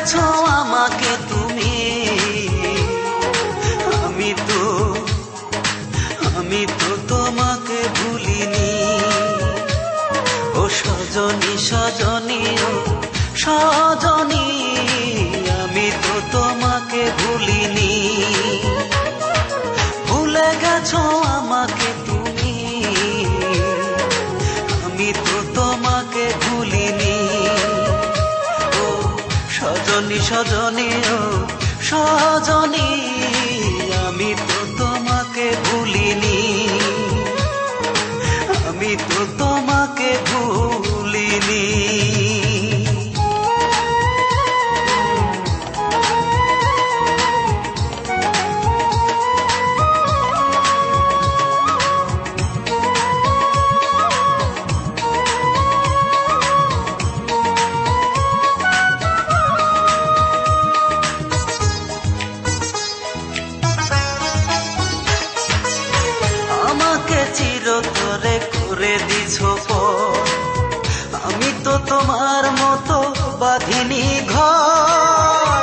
গেছো আমাকে তুমি, আমি তো তোমাকে ভুলিনি। ও সজনী সজনী ও সজনী, আমি তো তোমাকে ভুলিনি। ভুলে গেছো আমাকে তুমি, আমি তো তোমাকে ভুলিনি। ও সজনী সজনী ও সজনী, আমি তো তোমাকে ভুলিনি, আমি তো তোমাকে ভুলিনি। চিরতরে করে দিছো পর, আমি তো তোমার মতো বাঁধিনি ঘর।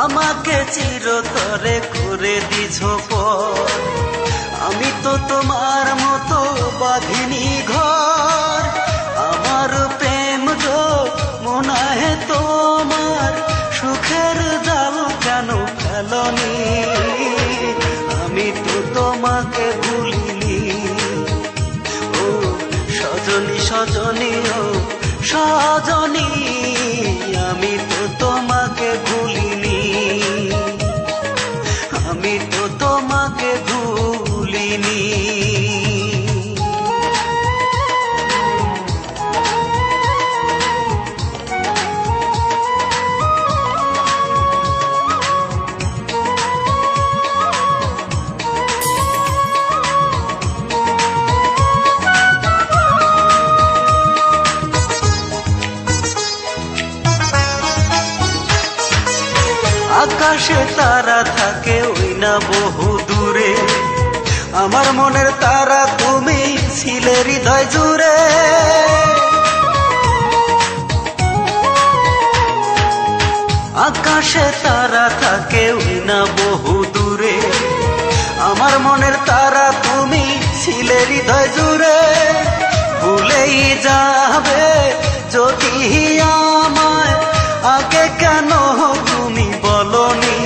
আমাকে চিরতরে করে দিছো পর, আমি তো তোমার মতো বাঁধিনি ঘর। আমার প্রেম যো মনাহে তোমার, সুখের জাল কেন ফেলনি? আমি তো তোমাকে ভুলিনি। ও সজনী সজনী ও সজনী, আমি তো তোমাকে ভুলিনি, আমি তো তোমাকে ভুলিনি। আকাশে তারা থাকে ওই না বহু দূরে, আমার মনের তারা তুমি ছিলে হৃদয় জুড়ে। আকাশে তারা থাকে ওই না বহু দূরে, আমার মনের তারা তুমি ছিলে হৃদয় জুড়ে। ভুলেই যাবে যদি আমায়, আগে কেন তুমি বলনি?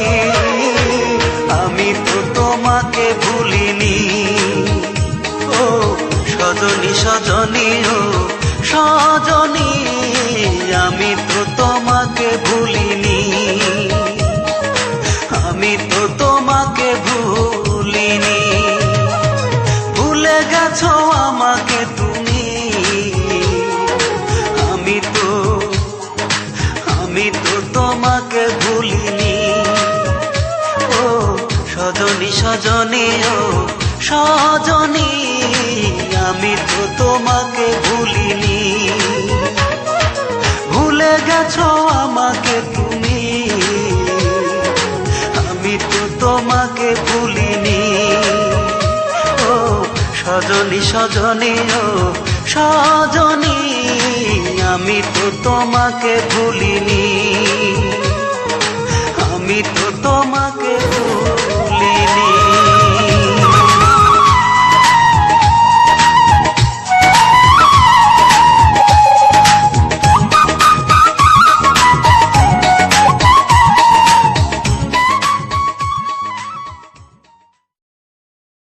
আমি তো তোমাকে ভুলিনি। ও সজনী সজনী ও সজনী, আমি তো তোমাকে ভুলিনি, আমি তো তোমাকে ভুলিনি। ভুলে গেছো আমাকে তুমি, আমি তো তোমাকে ভুলিনি। ও সজনী সজনী ও সজনী, আমি তো তোমাকে ভুলিনি। ভুলে গেছো আমাকে তুমি, আমি তো তোমাকে ভুলিনি। ও সজনী সজনী ও সজনী, আমি তো তোমাকে ভুলিনি, আমি তো তোমাকে